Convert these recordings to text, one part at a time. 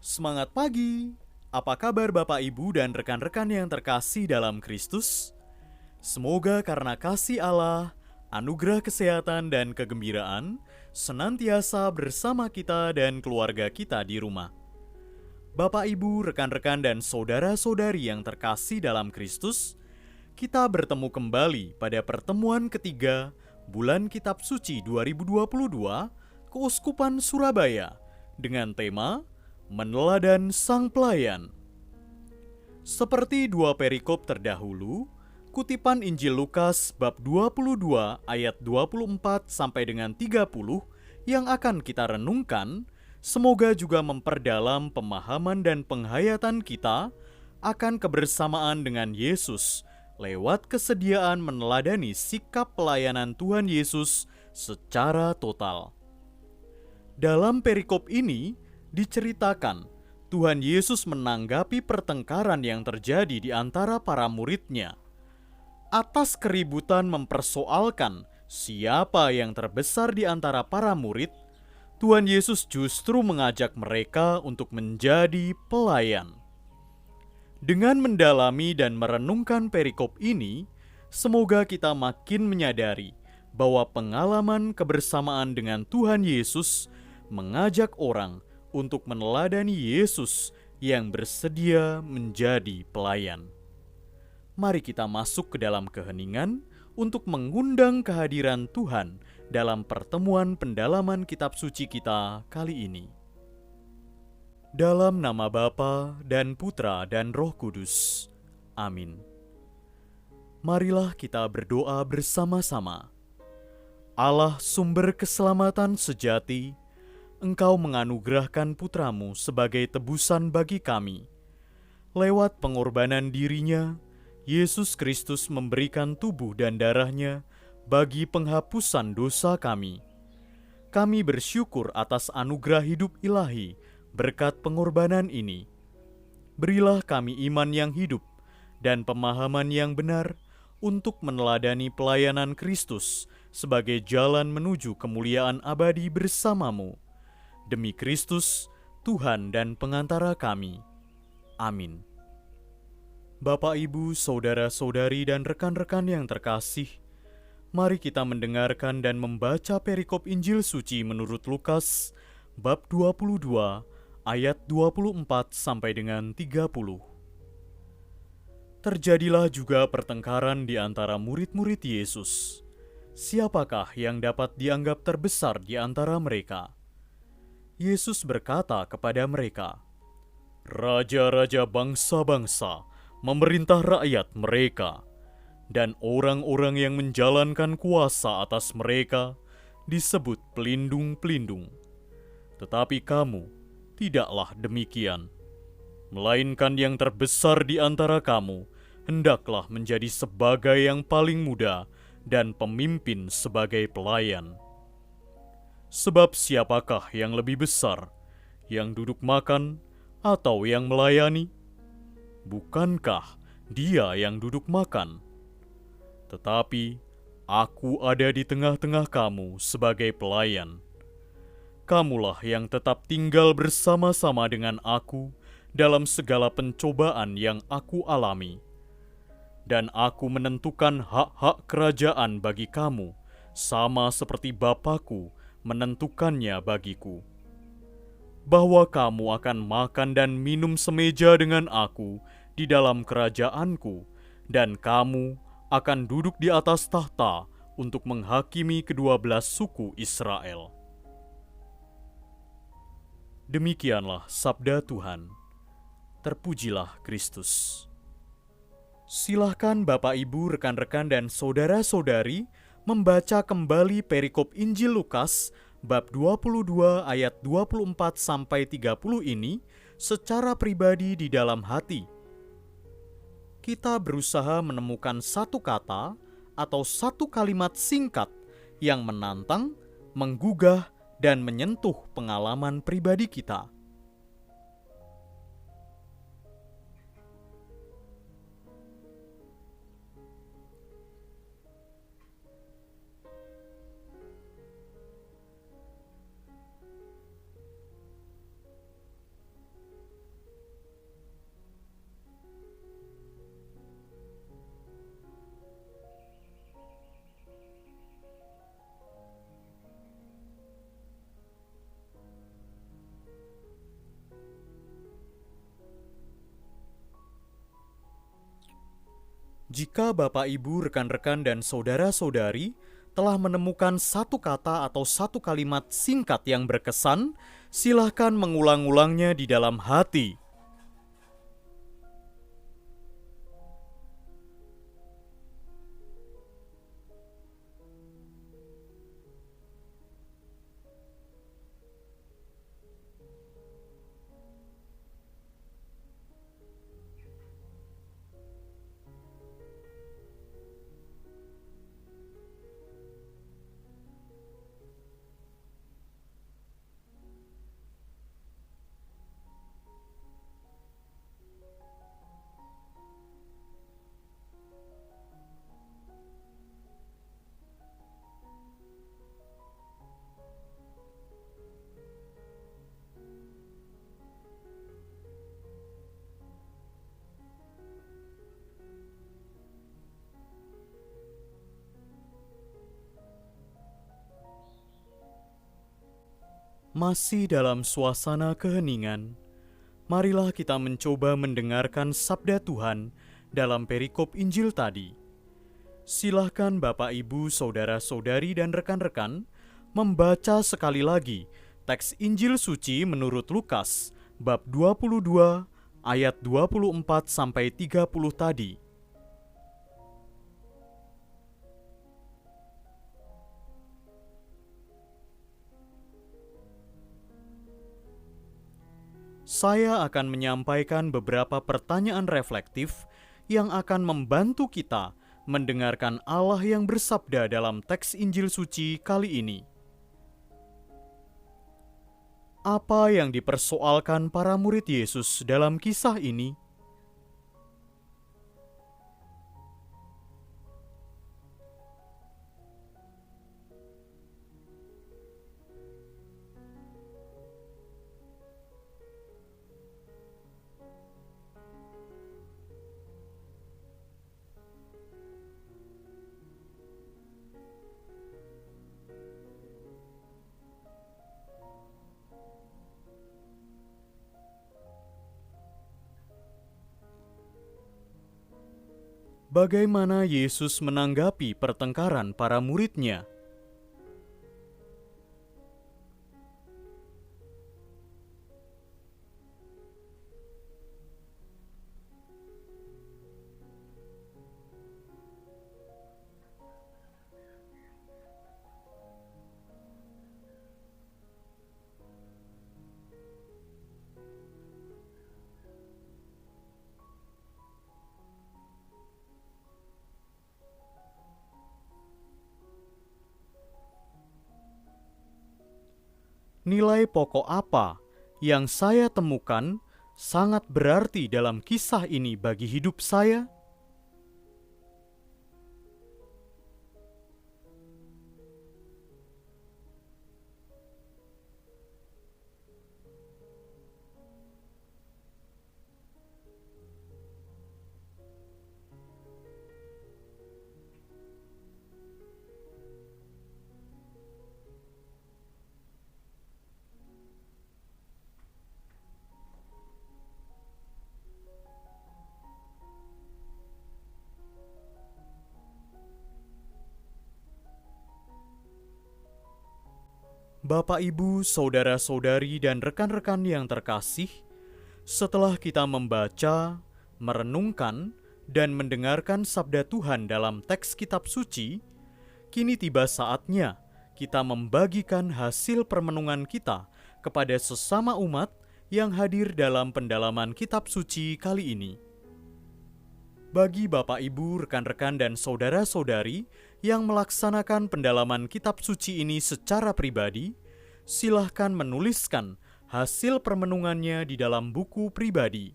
Semangat pagi. Apa kabar Bapak Ibu dan rekan-rekan yang terkasih dalam Kristus? Semoga karena kasih Allah, anugerah kesehatan dan kegembiraan senantiasa bersama kita dan keluarga kita di rumah. Bapak Ibu, rekan-rekan dan saudara-saudari yang terkasih dalam Kristus, kita bertemu kembali pada pertemuan ketiga Bulan Kitab Suci 2022 Keuskupan Surabaya dengan tema Meneladan Sang Pelayan. Seperti dua perikop terdahulu, kutipan Injil Lukas bab 22 ayat 24 sampai dengan 30 yang akan kita renungkan, semoga juga memperdalam pemahaman dan penghayatan kita akan kebersamaan dengan Yesus lewat kesediaan meneladani sikap pelayanan Tuhan Yesus secara total. Dalam perikop ini diceritakan Tuhan Yesus menanggapi pertengkaran yang terjadi di antara para muridnya. Atas keributan mempersoalkan siapa yang terbesar di antara para murid, Tuhan Yesus justru mengajak mereka untuk menjadi pelayan. Dengan mendalami dan merenungkan perikop ini, semoga kita makin menyadari bahwa pengalaman kebersamaan dengan Tuhan Yesus mengajak orang untuk meneladani Yesus yang bersedia menjadi pelayan. Mari kita masuk ke dalam keheningan untuk mengundang kehadiran Tuhan dalam pertemuan pendalaman kitab suci kita kali ini. Dalam nama Bapa dan Putra dan Roh Kudus. Amin. Marilah kita berdoa bersama-sama. Allah sumber keselamatan sejati, Engkau menganugerahkan putramu sebagai tebusan bagi kami. Lewat pengorbanan dirinya, Yesus Kristus memberikan tubuh dan darahnya bagi penghapusan dosa kami. Kami bersyukur atas anugerah hidup ilahi berkat pengorbanan ini. Berilah kami iman yang hidup dan pemahaman yang benar untuk meneladani pelayanan Kristus sebagai jalan menuju kemuliaan abadi bersamamu. Demi Kristus, Tuhan dan pengantara kami. Amin. Bapak, Ibu, saudara-saudari, dan rekan-rekan yang terkasih, mari kita mendengarkan dan membaca perikop Injil Suci menurut Lukas, bab 22, ayat 24 sampai dengan 30. Terjadilah juga pertengkaran di antara murid-murid Yesus. Siapakah yang dapat dianggap terbesar di antara mereka? Yesus berkata kepada mereka, "Raja-raja bangsa-bangsa memerintah rakyat mereka, dan orang-orang yang menjalankan kuasa atas mereka disebut pelindung-pelindung. Tetapi kamu tidaklah demikian, melainkan yang terbesar di antara kamu hendaklah menjadi sebagai yang paling muda dan pemimpin sebagai pelayan. Sebab siapakah yang lebih besar, yang duduk makan atau yang melayani? Bukankah dia yang duduk makan? Tetapi aku ada di tengah-tengah kamu sebagai pelayan. Kamulah yang tetap tinggal bersama-sama dengan aku dalam segala pencobaan yang aku alami. Dan aku menentukan hak-hak kerajaan bagi kamu, sama seperti Bapakku menentukannya bagiku. Bahwa kamu akan makan dan minum semeja dengan aku di dalam kerajaanku, dan kamu akan duduk di atas tahta untuk menghakimi kedua belas suku Israel." Demikianlah sabda Tuhan. Terpujilah Kristus. Silahkan Bapak, Ibu, rekan-rekan, dan saudara-saudari membaca kembali perikop Injil Lukas bab 22 ayat 24 sampai 30 ini secara pribadi di dalam hati. Kita berusaha menemukan satu kata atau satu kalimat singkat yang menantang, menggugah, dan menyentuh pengalaman pribadi kita. Jika Bapak, Ibu, rekan-rekan, dan saudara-saudari telah menemukan satu kata atau satu kalimat singkat yang berkesan, silahkan mengulang-ulangnya di dalam hati. Masih dalam suasana keheningan, marilah kita mencoba mendengarkan sabda Tuhan dalam perikop Injil tadi. Silahkan Bapak, Ibu, saudara-saudari, dan rekan-rekan membaca sekali lagi teks Injil suci menurut Lukas bab 22 ayat 24-30 tadi. Saya akan menyampaikan beberapa pertanyaan reflektif yang akan membantu kita mendengarkan Allah yang bersabda dalam teks Injil suci kali ini. Apa yang dipersoalkan para murid Yesus dalam kisah ini? Bagaimana Yesus menanggapi pertengkaran para murid-Nya? Nilai pokok apa yang saya temukan sangat berarti dalam kisah ini bagi hidup saya? Bapak, Ibu, saudara-saudari, dan rekan-rekan yang terkasih, setelah kita membaca, merenungkan, dan mendengarkan sabda Tuhan dalam teks kitab suci, kini tiba saatnya kita membagikan hasil permenungan kita kepada sesama umat yang hadir dalam pendalaman kitab suci kali ini. Bagi Bapak, Ibu, rekan-rekan, dan saudara-saudari yang melaksanakan pendalaman kitab suci ini secara pribadi, silahkan menuliskan hasil permenungannya di dalam buku pribadi.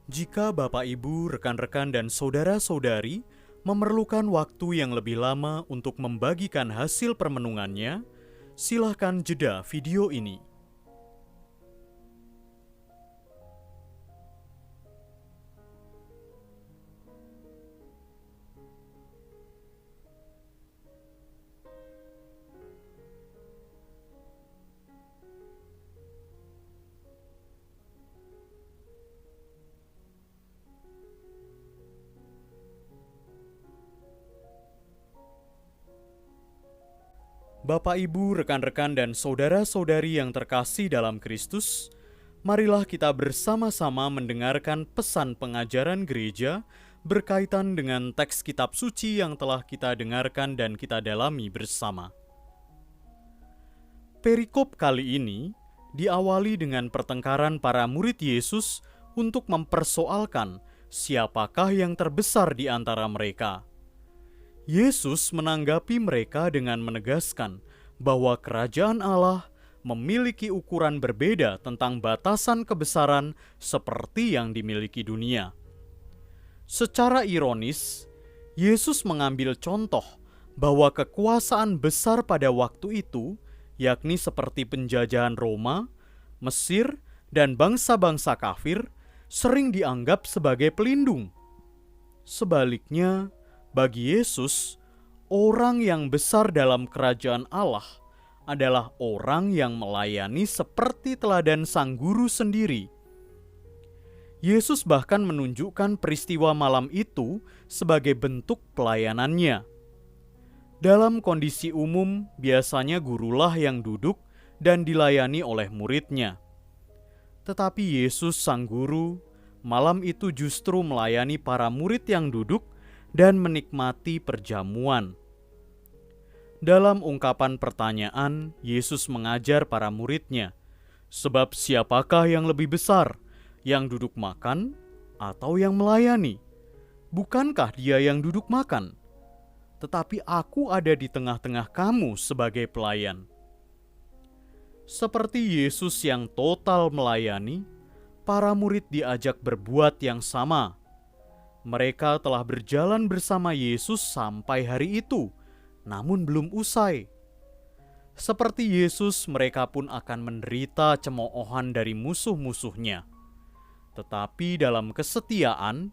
Jika Bapak, Ibu, rekan-rekan, dan saudara-saudari memerlukan waktu yang lebih lama untuk membagikan hasil permenungannya, silahkan jeda video ini. Bapak, Ibu, rekan-rekan, dan saudara-saudari yang terkasih dalam Kristus, marilah kita bersama-sama mendengarkan pesan pengajaran gereja berkaitan dengan teks kitab suci yang telah kita dengarkan dan kita dalami bersama. Perikop kali ini diawali dengan pertengkaran para murid Yesus untuk mempersoalkan siapakah yang terbesar di antara mereka. Yesus menanggapi mereka dengan menegaskan bahwa kerajaan Allah memiliki ukuran berbeda tentang batasan kebesaran seperti yang dimiliki dunia. Secara ironis, Yesus mengambil contoh bahwa kekuasaan besar pada waktu itu, yakni seperti penjajahan Roma, Mesir, dan bangsa-bangsa kafir, sering dianggap sebagai pelindung. Sebaliknya, bagi Yesus, orang yang besar dalam kerajaan Allah adalah orang yang melayani seperti teladan sang guru sendiri. Yesus bahkan menunjukkan peristiwa malam itu sebagai bentuk pelayanannya. Dalam kondisi umum, biasanya gurulah yang duduk dan dilayani oleh muridnya. Tetapi Yesus sang guru, malam itu justru melayani para murid yang duduk dan menikmati perjamuan. Dalam ungkapan pertanyaan, Yesus mengajar para muridnya, sebab siapakah yang lebih besar, yang duduk makan atau yang melayani? Bukankah dia yang duduk makan? Tetapi aku ada di tengah-tengah kamu sebagai pelayan. Seperti Yesus yang total melayani, para murid diajak berbuat yang sama. Mereka telah berjalan bersama Yesus sampai hari itu, namun belum usai. Seperti Yesus, mereka pun akan menderita cemoohan dari musuh-musuhnya. Tetapi dalam kesetiaan,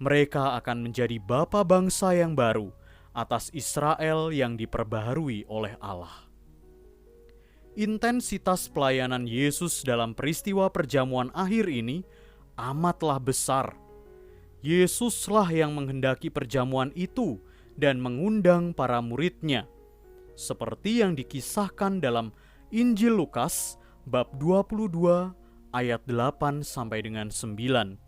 mereka akan menjadi bapa bangsa yang baru atas Israel yang diperbaharui oleh Allah. Intensitas pelayanan Yesus dalam peristiwa perjamuan akhir ini amatlah besar. Yesuslah yang menghendaki perjamuan itu dan mengundang para muridnya, seperti yang dikisahkan dalam Injil Lukas bab 22 ayat 8 sampai dengan 9.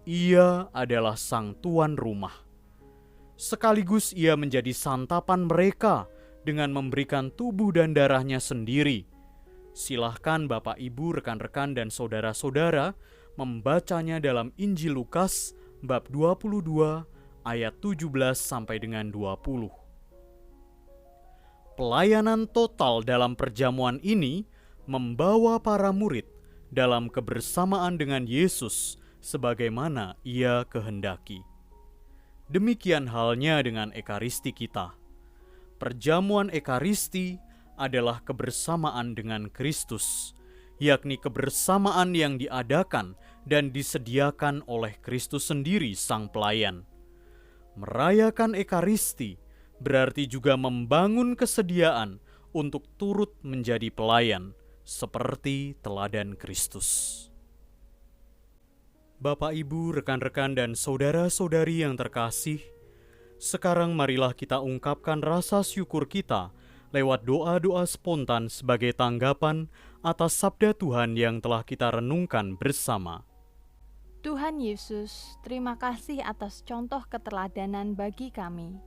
Ia adalah sang tuan rumah. Sekaligus ia menjadi santapan mereka dengan memberikan tubuh dan darahnya sendiri. Silahkan Bapak, Ibu, rekan-rekan, dan saudara-saudara membacanya dalam Injil Lukas bab 22 ayat 17 sampai dengan 20. Pelayanan total dalam perjamuan ini membawa para murid dalam kebersamaan dengan Yesus sebagaimana ia kehendaki. Demikian halnya dengan ekaristi kita. Perjamuan ekaristi adalah kebersamaan dengan Kristus, yakni kebersamaan yang diadakan dan disediakan oleh Kristus sendiri sang pelayan. Merayakan ekaristi berarti juga membangun kesediaan untuk turut menjadi pelayan, seperti teladan Kristus. Bapak, Ibu, rekan-rekan, dan saudara-saudari yang terkasih, sekarang marilah kita ungkapkan rasa syukur kita lewat doa-doa spontan sebagai tanggapan atas sabda Tuhan yang telah kita renungkan bersama. Tuhan Yesus, terima kasih atas contoh keteladanan bagi kami.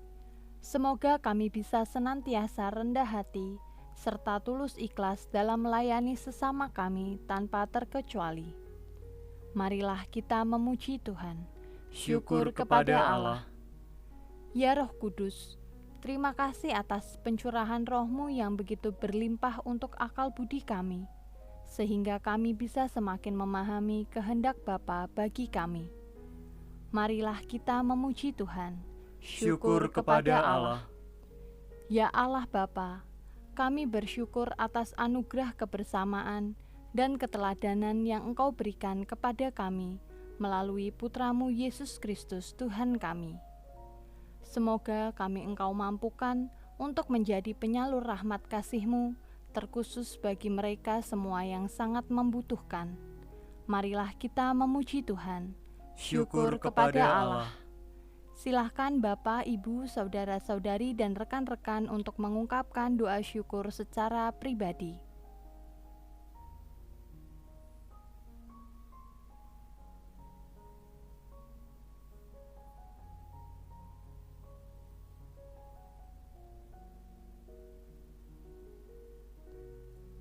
Semoga kami bisa senantiasa rendah hati, serta tulus ikhlas dalam melayani sesama kami tanpa terkecuali. Marilah kita memuji Tuhan. Syukur kepada Allah. Ya Roh Kudus, terima kasih atas pencurahan Roh-Mu yang begitu berlimpah untuk akal budi kami, sehingga kami bisa semakin memahami kehendak Bapa bagi kami. Marilah kita memuji Tuhan. Syukur kepada Allah. Ya Allah Bapa, kami bersyukur atas anugerah kebersamaan dan keteladanan yang Engkau berikan kepada kami melalui Putra-Mu Yesus Kristus Tuhan kami. Semoga kami Engkau mampukan untuk menjadi penyalur rahmat kasih-Mu, terkhusus bagi mereka semua yang sangat membutuhkan. Marilah kita memuji Tuhan. Syukur kepada Allah. Silahkan Bapak, Ibu, Saudara-saudari, dan rekan-rekan untuk mengungkapkan doa syukur secara pribadi.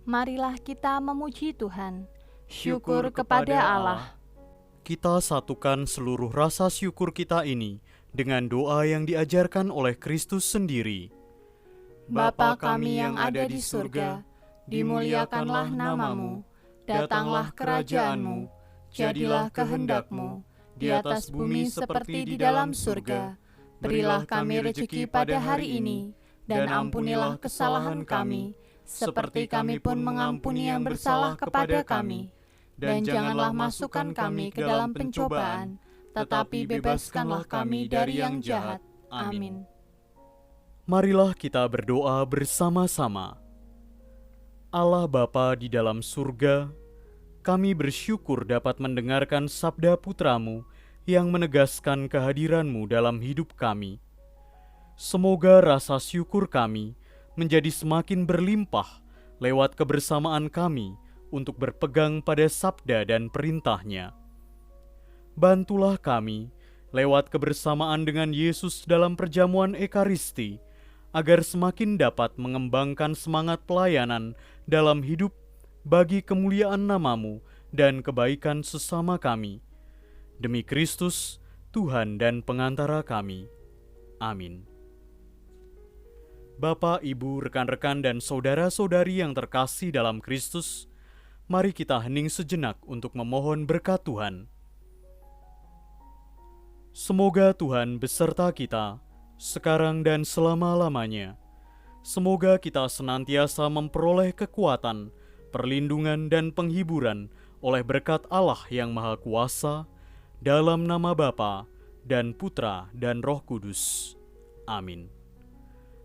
Marilah kita memuji Tuhan. Syukur kepada Allah. Kita satukan seluruh rasa syukur kita ini dengan doa yang diajarkan oleh Kristus sendiri. Bapa kami yang ada di surga, dimuliakanlah nama-Mu, datanglah kerajaan-Mu, jadilah kehendak-Mu, di atas bumi seperti di dalam surga. Berilah kami rejeki pada hari ini, dan ampunilah kesalahan kami, seperti kami pun mengampuni yang bersalah kepada kami. Dan janganlah masukkan kami ke dalam pencobaan, tetapi bebaskanlah kami dari yang jahat. Amin. Marilah kita berdoa bersama-sama. Allah Bapa di dalam surga, kami bersyukur dapat mendengarkan sabda Putra-Mu yang menegaskan kehadiran-Mu dalam hidup kami. Semoga rasa syukur kami menjadi semakin berlimpah lewat kebersamaan kami untuk berpegang pada sabda dan perintah-Nya. Bantulah kami lewat kebersamaan dengan Yesus dalam perjamuan Ekaristi, agar semakin dapat mengembangkan semangat pelayanan dalam hidup bagi kemuliaan nama-Mu dan kebaikan sesama kami. Demi Kristus, Tuhan dan pengantara kami. Amin. Bapak, Ibu, rekan-rekan, dan saudara-saudari yang terkasih dalam Kristus, mari kita hening sejenak untuk memohon berkat Tuhan. Semoga Tuhan beserta kita, sekarang dan selama-lamanya. Semoga kita senantiasa memperoleh kekuatan, perlindungan, dan penghiburan oleh berkat Allah yang Maha Kuasa, dalam nama Bapa dan Putra dan Roh Kudus. Amin.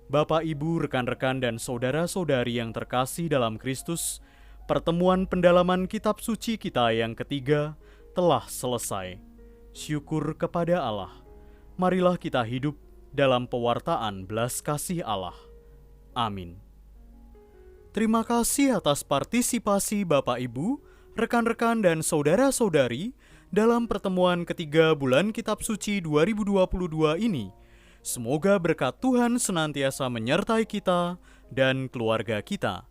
Bapak, Ibu, rekan-rekan, dan saudara-saudari yang terkasih dalam Kristus, pertemuan pendalaman kitab suci kita yang ketiga telah selesai. Syukur kepada Allah. Marilah kita hidup dalam pewartaan belas kasih Allah. Amin. Terima kasih atas partisipasi Bapak, Ibu, rekan-rekan, dan saudara-saudari dalam pertemuan ketiga bulan kitab suci 2022 ini. Semoga berkat Tuhan senantiasa menyertai kita dan keluarga kita.